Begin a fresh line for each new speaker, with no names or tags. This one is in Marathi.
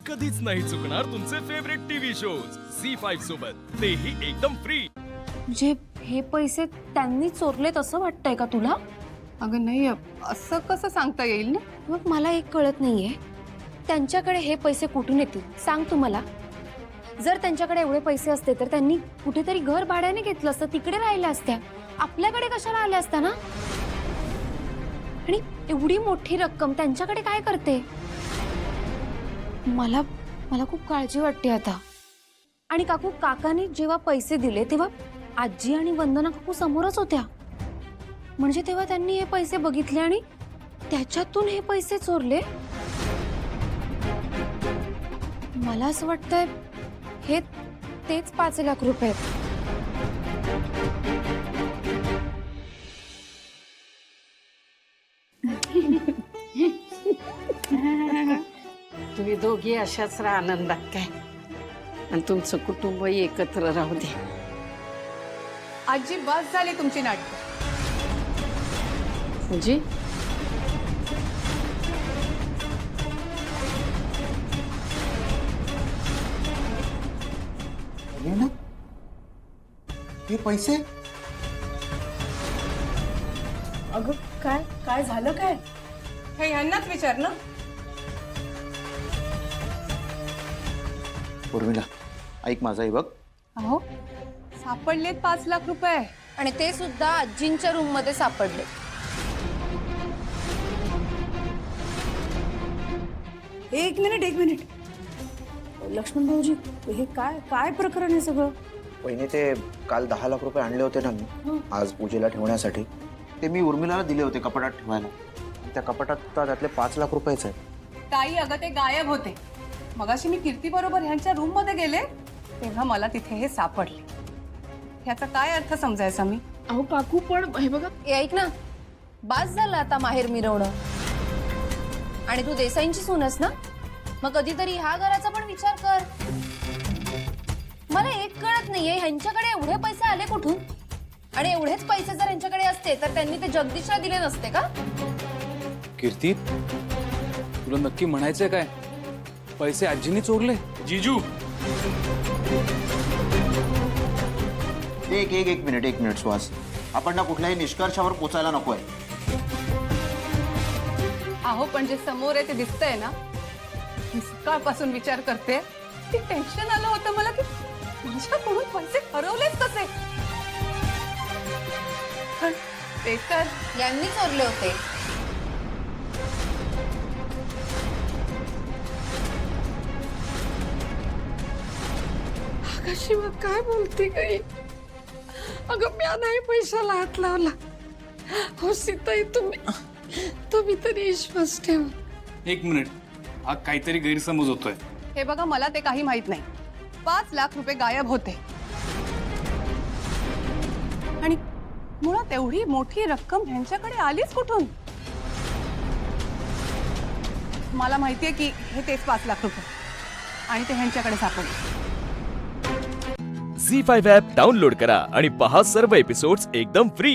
कधीच नाही चुकणार तुमचे फेवरेट टीव्ही शोज झी5 सोबत, तेही एकदम फ्री।
म्हणजे हे पैसे त्यांनी चोरलेत असं वाटतंय का तुला?
अगं नाही, असं कसं सांगता येईल ना?
मग मला एक कळत नाहीये, त्यांच्याकडे हे पैसे कुठून येतील सांग तू मला। जर त्यांच्याकडे एवढे पैसे असते तर त्यांनी कुठेतरी घर भाड्याने घेतलं असतं, तिकडे राहिल्या असत्या, आपल्याकडे कशाला आल्या असत्या ना? आणि एवढी मोठी रक्कम त्यांच्याकडे काय करते? मला मला खूप काळजी वाटते आता। आणि काकू, काकाने जेव्हा पैसे दिले तेव्हा आजी आणि वंदना काकू समोरच होत्या, म्हणजे तेव्हा त्यांनी हे पैसे बघितले आणि त्याच्यातून हे पैसे चोरले। मला असं वाटतंय हे तेच 5 लाख रुपये आहेत।
तुम्ही दोघी अशाच राहा आनंदात काय, आणि तुमचं कुटुंब एकत्र राहू दे।
आजी, बस झाली तुमची नाटक।
म्हणजे
ना हे पैसे
अगं काय काय झालं काय?
हे यांनाच विचार ना।
उर्मिला, ऐक माझा, हे बघ,
अहो, सापडलेत 5 लाख रुपये,
आणि ते सुद्धा आजींच्या रूम मध्ये सापडले।
एक मिनिट लक्ष्मण भाऊजी, हे काय काय प्रकरण आहे सगळं?
वहिनी ते काल 10 लाख रुपये आणले होते ना मी आज पूजेला ठेवण्यासाठी, ते मी उर्मिलाला दिले होते कपाटात ठेवायला। त्या कपाटात त्यातले 5 लाख रुपयेच आहेत।
ताई, अगं ते गायब होते। मगाशी मी कीर्ती बरोबर ह्यांच्या रूम मध्ये गेले तेव्हा मला तिथे हे सापडले। ह्याचा काय अर्थ समजायचा मी?
अहो काकू, पण हे बघा,
ए ऐक ना, बास झालं आता माहेर मिरवणं। आणि तू देसाईंची सूनस ना, मग कधीतरी ह्या घराचा पण विचार कर। मला एक कळत नाहीये, ह्यांच्याकडे एवढे पैसे आले कुठून? आणि एवढेच पैसे जर ह्यांच्याकडे असते तर त्यांनी ते जगदीशला दिले नसते का?
कीर्ती, तुला नक्की म्हणायचंय काय? पैसे आजीने चोरले?
जीजू,
एक मिनिट सुहास, आपण ना कुठल्याही निष्कर्षावर पोचायला नकोय।
अहो, पण जे समोर आहे ते दिसतंय ना। मी सकाळपासून विचार करते, की टेन्शन आलं होतं मला की माझ्याकडून पैसे हरवलेच कसे? पण ते तर
यांनी चोरले होते।
कशी मग काय बोलते काही? अगं म्या नाही पैशाला हात लावला। हो सीताई, तुम्ही तरी विश्वास ठेव।
एक मिनिट, हा काहीतरी गैरसमज होतोय।
हे बघा, मला ते काही माहित नाही। 5 लाख रुपये गायब होते आणि मुळात एवढी मोठी रक्कम ह्यांच्याकडे आलीच कुठून? मला माहितीये की हे तेच 5 लाख रुपये आणि ते ह्यांच्याकडे सापडले।
झी5 ॲप डाउनलोड करा आणि पहा सर्व एपिसोड्स एकदम फ्री।